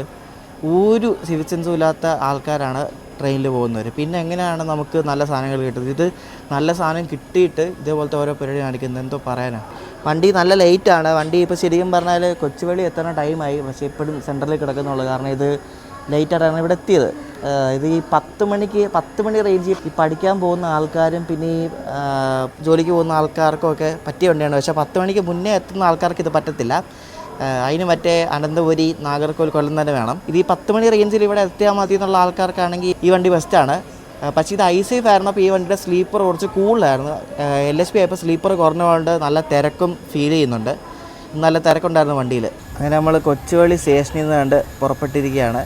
[SPEAKER 1] ഒരു സിവിൽ സെൻസും ഇല്ലാത്ത ആൾക്കാരാണ് ട്രെയിനിൽ പോകുന്നവർ. പിന്നെ എങ്ങനെയാണ് നമുക്ക് നല്ല സാധനങ്ങൾ കിട്ടുന്നത്? ഇത് നല്ല സാധനം കിട്ടിയിട്ട് ഇതേപോലത്തെ ഓരോ പരിപാടി കാണിക്കുന്നത് എന്തോ പറയാനാണ്. വണ്ടി നല്ല ലേറ്റാണ്. വണ്ടി ഇപ്പോൾ ശരിക്കും പറഞ്ഞാൽ കൊച്ചുവേളി എത്തുന്ന ടൈമായി, പക്ഷേ ഇപ്പോഴും സെൻറ്ററിൽ കിടക്കുന്നുള്ളൂ. കാരണം ഇത് ലേറ്റായിട്ടാണ് ഇവിടെ എത്തിയത്. ഇത് ഈ 10 മണി റേഞ്ചിൽ ഈ പഠിക്കാൻ പോകുന്ന ആൾക്കാരും പിന്നെ ഈ ജോലിക്ക് പോകുന്ന ആൾക്കാർക്കൊക്കെ പറ്റിയ വണ്ടിയാണ്. പക്ഷേ 10 മണിക്ക് മുന്നേ എത്തുന്ന ആൾക്കാർക്ക് ഇത് പറ്റത്തില്ല. അതിന് മറ്റേ അനന്തപുരി, നാഗർകോവിൽ, കൊല്ലം തന്നെ വേണം. ഇത് ഈ 10 മണി റേഞ്ചിൽ ഇവിടെ എത്തിയാൽ മതി എന്നുള്ള ആൾക്കാർക്കാണെങ്കിൽ ഈ വണ്ടി ബെസ്റ്റാണ്. പക്ഷേ ഇത് ഐസേഫ് ആയിരുന്നപ്പോൾ ഈ വണ്ടിയുടെ സ്ലീപ്പർ കുറച്ച് കൂടുതലായിരുന്നു. LHB ആയപ്പോൾ സ്ലീപ്പർ കുറഞ്ഞുകൊണ്ട് നല്ല തിരക്കും ഫീൽ ചെയ്യുന്നുണ്ട്. നല്ല തിരക്കുണ്ടായിരുന്നു വണ്ടിയിൽ. അങ്ങനെ നമ്മൾ കൊച്ചുവേളി സ്റ്റേഷനിൽ നിന്ന് കണ്ട് പുറപ്പെട്ടിരിക്കുകയാണ്.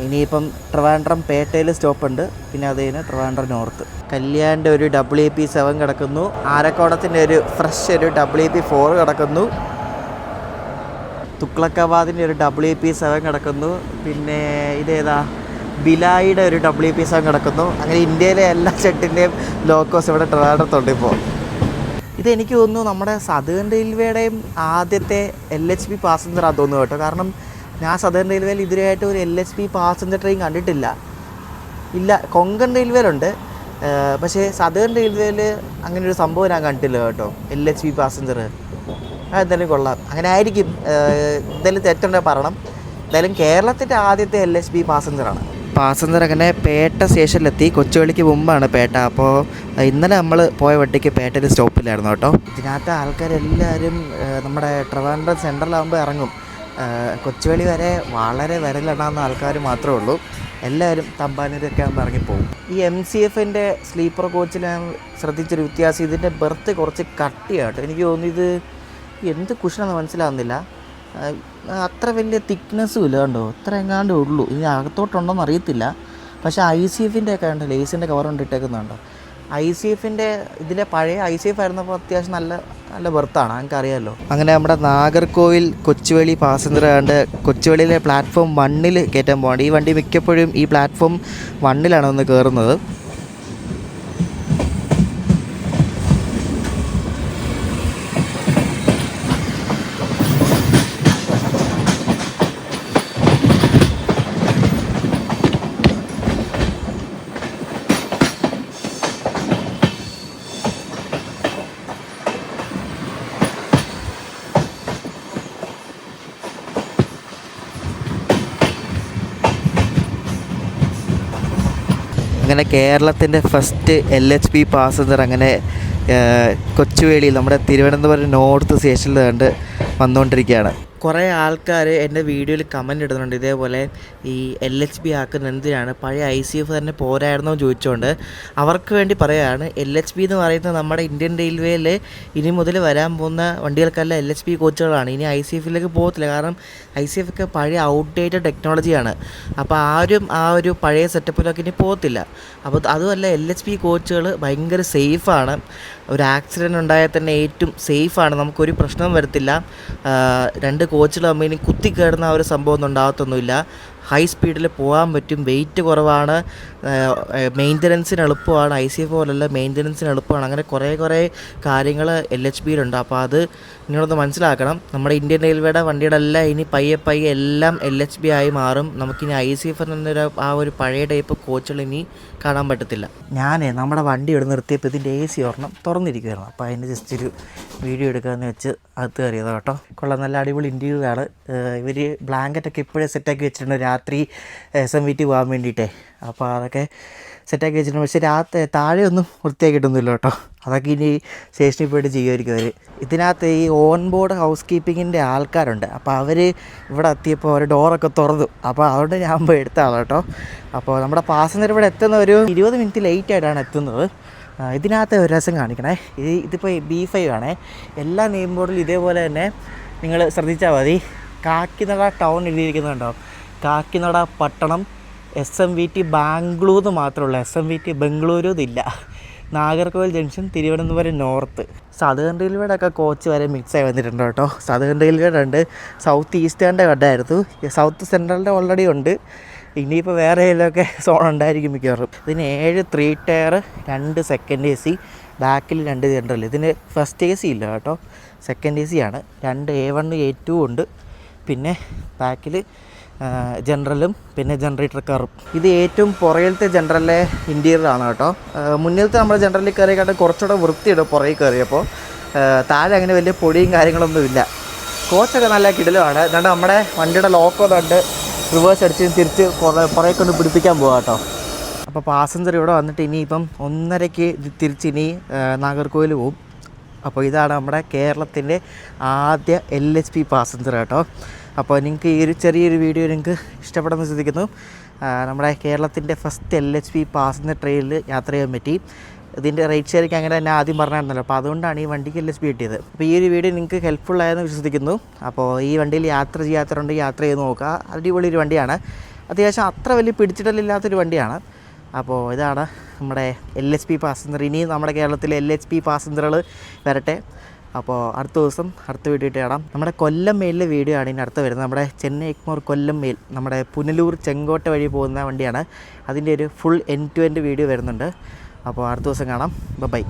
[SPEAKER 1] ഇനിയിപ്പം ട്രിവാൻഡ്രം പേട്ടയിൽ സ്റ്റോപ്പുണ്ട്. പിന്നെ അത് കഴിഞ്ഞ് ട്രിവാൻഡ്രം നോർത്ത്. കല്യാണിൻ്റെ ഒരു WP7 കിടക്കുന്നു. ആരക്കോടത്തിൻ്റെ ഒരു ഫ്രഷ് ഒരു WP4 കിടക്കുന്നു. തുക്ലക്കാബാദിൻ്റെ ഒരു WP7 കിടക്കുന്നു. പിന്നെ ഇതേതാ ബിലായിയുടെ ഒരു WP7 കിടക്കുന്നു. അങ്ങനെ ഇന്ത്യയിലെ എല്ലാ ഷെട്ടിൻ്റെയും ലോക്കോസ് ഇവിടെ ട്രിവാൻഡ്രത്തുണ്ട് ഇപ്പോൾ. ഇതെനിക്ക് തോന്നുന്നു നമ്മുടെ സദേൺ റെയിൽവേയുടെയും ആദ്യത്തെ LHB പാസഞ്ചറാണെന്ന് തോന്നുന്നു കേട്ടോ. കാരണം ഞാൻ സദേൺ റെയിൽവേയിൽ ഇതിനായിട്ട് ഒരു LHB പാസഞ്ചർ ട്രെയിൻ കണ്ടിട്ടില്ല. കൊങ്കൺ റെയിൽവേയിലുണ്ട്, പക്ഷേ സദേൺ റെയിൽവേയിൽ അങ്ങനെ ഒരു സംഭവം ഞാൻ കണ്ടിട്ടില്ല കേട്ടോ. LHB പാസഞ്ചർ അതെന്തായാലും കൊള്ളാം. അങ്ങനെ ആയിരിക്കും, എന്തായാലും തെറ്റുണ്ടെങ്കിൽ പറയണം. എന്തായാലും കേരളത്തിൻ്റെ ആദ്യത്തെ LHB പാസഞ്ചറാണ്. പാസഞ്ചർ അങ്ങനെ പേട്ട സ്റ്റേഷനിലെത്തി. കൊച്ചുവേളിക്ക് മുമ്പാണ് പേട്ട. അപ്പോൾ ഇന്നലെ നമ്മൾ പോയ വണ്ടിക്ക് പേട്ടയിൽ സ്റ്റോപ്പിലായിരുന്നു കേട്ടോ. ഇതിനകത്ത് ആൾക്കാരെല്ലാവരും നമ്മുടെ ട്രിവാൻഡ്രം സെൻട്രലാകുമ്പോൾ ഇറങ്ങും. കൊച്ചുവേളി വരെ വളരെ വിരലെണ്ണാവുന്ന ആൾക്കാർ മാത്രമേ ഉള്ളൂ. എല്ലാവരും തമ്പാനൂരൊക്കെ ആകുമ്പോൾ ഇറങ്ങിപ്പോകും. ഈ MCFൻ്റെ സ്ലീപ്പർ കോച്ചിൽ ഞാൻ ശ്രദ്ധിച്ചൊരു വ്യത്യാസം, ഇതിൻ്റെ ബെർത്ത് കുറച്ച് കട്ടിയാട്ടോ. എനിക്ക് തോന്നുന്നു ഇത് എന്ത് കുഷനാണെന്ന് മനസ്സിലാവുന്നില്ല. അത്ര വലിയ തിക്നെസ്സും ഇല്ല കണ്ടോ, അത്ര എങ്ങാണ്ടേ ഉള്ളൂ. ഇനി അകത്തോട്ടുണ്ടോയെന്ന് അറിയത്തില്ല. പക്ഷേ ICFൻ്റെ ഒക്കെ ഉണ്ട്, ലേസിൻ്റെ കവർ കൊണ്ട് ഇട്ടേക്കുന്നുണ്ടോ. ICFൻ്റെ ഇതിലെ പഴയ ICF ആയിരുന്നപ്പോൾ അത്യാവശ്യം നല്ല ബെർത്താണ്, എനിക്കറിയാമല്ലോ. അങ്ങനെ നമ്മുടെ നാഗർകോവിൽ കൊച്ചുവേളി പാസഞ്ചർ ആണ്ട് കൊച്ചുവേളിയിലെ പ്ലാറ്റ്ഫോം 1 കയറ്റാൻ പോകണം. ഈ വണ്ടി മിക്കപ്പോഴും ഈ പ്ലാറ്റ്ഫോം 1 ഒന്ന് കയറുന്നത്. അങ്ങനെ കേരളത്തിൻ്റെ ഫസ്റ്റ് LHB പാസഞ്ചർ അങ്ങനെ കൊച്ചുവേളിയിൽ നമ്മുടെ തിരുവനന്തപുരം നോർത്ത് സ്റ്റേഷനിൽ കണ്ട് വന്നുകൊണ്ടിരിക്കുകയാണ്. കുറേ ആൾക്കാർ എൻ്റെ വീഡിയോയിൽ കമൻ്റ് ഇടുന്നുണ്ട് ഇതേപോലെ ഈ LHB ആക്കുന്നത് എന്തിനാണ്, പഴയ ICF തന്നെ പോരായിരുന്നോ ചോദിച്ചുകൊണ്ട്. അവർക്ക് വേണ്ടി പറയുകയാണ്, LHB എന്ന് പറയുന്നത് നമ്മുടെ ഇന്ത്യൻ റെയിൽവേയിൽ ഇനി മുതൽ വരാൻ പോകുന്ന വണ്ടികൾക്കെല്ലാം LHB കോച്ചുകളാണ്. ഇനി ICFിലേക്ക് പോകത്തില്ല. കാരണം ICF ഒക്കെ പഴയ ഔട്ട്ഡേറ്റഡ് ടെക്നോളജിയാണ്. അപ്പോൾ ആരും ആ ഒരു പഴയ സെറ്റപ്പിലൊക്കെ ഇനി പോകത്തില്ല. അപ്പോൾ അതുമല്ല, LHB കോച്ചുകൾ ഭയങ്കര സേഫാണ്. ഒരു ആക്സിഡൻറ്റ് ഉണ്ടായാൽ തന്നെ ഏറ്റവും സേഫാണ്, നമുക്കൊരു പ്രശ്നവും വരത്തില്ല. രണ്ട് കോച്ചുകൾ തമ്മിൽ കുത്തിക്കയറുന്ന ആ ഒരു സംഭവം ഒന്നും ഉണ്ടാകത്തൊന്നുമില്ല. ഹൈ സ്പീഡിൽ പോകാൻ പറ്റും, വെയിറ്റ് കുറവാണ്, മെയിൻ്റനൻസിന് എളുപ്പമാണ്. IC4 പോലുള്ള മെയിൻ്റനൻസിന് എളുപ്പമാണ്. അങ്ങനെ കുറേ കാര്യങ്ങൾ LHBയിലുണ്ട്. അപ്പോൾ അത് നിങ്ങളൊന്ന് മനസ്സിലാക്കണം. നമ്മുടെ ഇന്ത്യൻ റെയിൽവേയുടെ വണ്ടിയുടെ എല്ലാം ഇനി പയ്യെ എല്ലാം LHB ആയി മാറും. നമുക്കിനി IC4 എന്നൊരു ആ ഒരു പഴയ ടൈപ്പ് കോച്ചുകൾ ഇനി കാണാൻ പറ്റത്തില്ല. നമ്മുടെ വണ്ടി ഇവിടെ നിർത്തിയപ്പോൾ ഇതിൻ്റെ AC ഒരെണ്ണം തുറന്നിരിക്കുകയായിരുന്നു. അപ്പോൾ അതിൻ്റെ ജസ്റ്റ് ഒരു വീഡിയോ എടുക്കാമെന്ന് വെച്ച് അകത്ത് കയറിയതാണ് കേട്ടോ. കൊള്ളാം, നല്ല അടിപൊളി ഇൻറ്റീരിയറാണ്. ഇവർ ബ്ലാങ്കറ്റൊക്കെ ഇപ്പോഴേ സെറ്റാക്കി വെച്ചിട്ടുണ്ട് രാത്രി SMVT പോകാൻ വേണ്ടിയിട്ടേ. അപ്പോൾ അതൊക്കെ സെറ്റാക്കി വെച്ചിട്ടുണ്ട്. പക്ഷേ താഴെ ഒന്നും വൃത്തിയാക്കിയിട്ടൊന്നുമില്ല കേട്ടോ. അതൊക്കെ ഇനി സ്റ്റേഷനിൽ പോയിട്ട് ചെയ്യുമായിരിക്കും അവർ. ഇതിനകത്ത് ഈ ഓൺ ബോർഡ് ഹൗസ് കീപ്പിങ്ങിൻ്റെ ആൾക്കാരുണ്ട്. അപ്പോൾ അവർ ഇവിടെ എത്തിയപ്പോൾ അവർ ഡോറൊക്കെ തുറന്നു. അപ്പോൾ അതുകൊണ്ട് ഞാൻ പോയി എടുത്താണ് കേട്ടോ. അപ്പോൾ നമ്മുടെ പാസഞ്ചർ ഇവിടെ എത്തുന്ന ഒരു 20 മിനിറ്റ് ലേറ്റായിട്ടാണ് എത്തുന്നത്. ഇതിനകത്ത് ഒരു രസം കാണിക്കണേ. ഇതിപ്പോൾ B5 ആണേ. എല്ലാ നെയിം ബോർഡിലും ഇതേപോലെ തന്നെ നിങ്ങൾ ശ്രദ്ധിച്ചാൽ മതി. കാക്കിനട ടൗൺ എഴുതിയിരിക്കുന്നുണ്ടോ? കാക്കിനട പട്ടണം SMVT ബാംഗ്ലൂർ എന്ന് മാത്രമുള്ള SMVT ബംഗളൂരു ഇതില്ല. Nagercoil junction Thiruvananthapuram north. Southern റെയിൽവേയുടെ ഒക്കെ കോച്ച് വരെ മിക്സായി വന്നിട്ടുണ്ട് കേട്ടോ. സദേൺ റെയിൽവേയുടെ ഉണ്ട്, സൗത്ത് ഈസ്റ്റേണിൻ്റെ കണ്ടായിരുന്നു, സൗത്ത് സെൻട്രലിൻ്റെ ഓൾറെഡി ഉണ്ട്. ഇനിയിപ്പോൾ വേറെ ഏതൊക്കെ സോൺ ഉണ്ടായിരിക്കും മിക്കവാറും. ഇതിന് 7 3 ടയർ, 2 സെക്കൻഡ് AC, ബാക്കിൽ 2 ജനറൽ. ഇതിന് ഫസ്റ്റ് AC ഇല്ല കേട്ടോ, സെക്കൻഡ് AC ആണ്. 2 A1 A2 ഉണ്ട്. പിന്നെ ബാക്കിൽ ജനറലും പിന്നെ ജനറേറ്റർ കാറും. ഇത് ഏറ്റവും പുറകിലത്തെ ജനറലിലെ ഇൻറ്റീരിയറാണ് കേട്ടോ. മുന്നിലത്തെ നമ്മുടെ ജനറലിൽ കയറിയെക്കാട്ട് കുറച്ചുകൂടെ വൃത്തിയുണ്ട് പുറകിൽ കയറിയപ്പോൾ. താഴെ അങ്ങനെ വലിയ പൊടിയും കാര്യങ്ങളൊന്നുമില്ല. കോച്ചൊക്കെ നല്ല കിടിലമാണ്. അതുകൊണ്ട് നമ്മുടെ വണ്ടിയുടെ ലോക്കോ കണ്ട് റിവേഴ്സ് അടിച്ച് തിരിച്ച് പുറകെ കൊണ്ട് പിടിപ്പിക്കാൻ പോകാം കേട്ടോ. അപ്പോൾ പാസഞ്ചർ ഇവിടെ വന്നിട്ട് ഇനിയിപ്പം 1:30ക്ക് തിരിച്ചിനി നാഗർകോവിൽ പോവും. അപ്പോൾ ഇതാണ് നമ്മുടെ കേരളത്തിൻ്റെ ആദ്യ LHB പാസഞ്ചർ കേട്ടോ. അപ്പോൾ നിങ്ങൾക്ക് ഈ ഒരു ചെറിയൊരു വീഡിയോ നിങ്ങൾക്ക് ഇഷ്ടപ്പെടുമെന്ന് ശ്രദ്ധിക്കുന്നു. നമ്മുടെ കേരളത്തിൻ്റെ ഫസ്റ്റ് LHB പാസഞ്ചർ ട്രെയിനിൽ യാത്ര ചെയ്യാൻ പറ്റി. ഇതിൻ്റെ റേറ്റ് ഷെയറിങ് അങ്ങനെ തന്നെ ആദ്യം പറഞ്ഞിരുന്നല്ലോ. അപ്പോൾ അതുകൊണ്ടാണ് ഈ വണ്ടിക്ക് LHB കിട്ടിയത്. അപ്പോൾ ഈ ഒരു വീഡിയോ നിങ്ങൾക്ക് ഹെൽപ്ഫുൾ ആയെന്ന് വിശ്വസിക്കുന്നു. അപ്പോൾ ഈ വണ്ടിയിൽ യാത്ര ചെയ്യാത്തവരുണ്ടെങ്കിൽ യാത്ര ചെയ്ത് നോക്കുക. അടിപൊളി ഒരു വണ്ടിയാണ്. അത്യാവശ്യം അത്ര വലിയ പിടിച്ചിടലില്ലാത്തൊരു വണ്ടിയാണ്. അപ്പോൾ ഇതാണ് നമ്മുടെ LHB പാസഞ്ചർ. ഇനിയും നമ്മുടെ കേരളത്തിലെ LHB പാസഞ്ചറുകൾ വരട്ടെ. അപ്പോൾ അടുത്ത ദിവസം അടുത്ത വീഡിയോ ഇട്ട് കാണാം. നമ്മുടെ കൊല്ലം മെയിലിലെ വീഡിയോ ആണ് ഇനി അടുത്ത് വരുന്നത്. നമ്മുടെ ചെന്നൈ എഗ്മോർ കൊല്ലം മെയിൽ, നമ്മുടെ പുനലൂർ ചെങ്കോട്ട വഴി പോകുന്ന വണ്ടിയാണ്. അതിൻ്റെ ഒരു full end to end video വരുന്നുണ്ട്. അപ്പോൾ അടുത്ത ദിവസം കാണാം. ബൈ.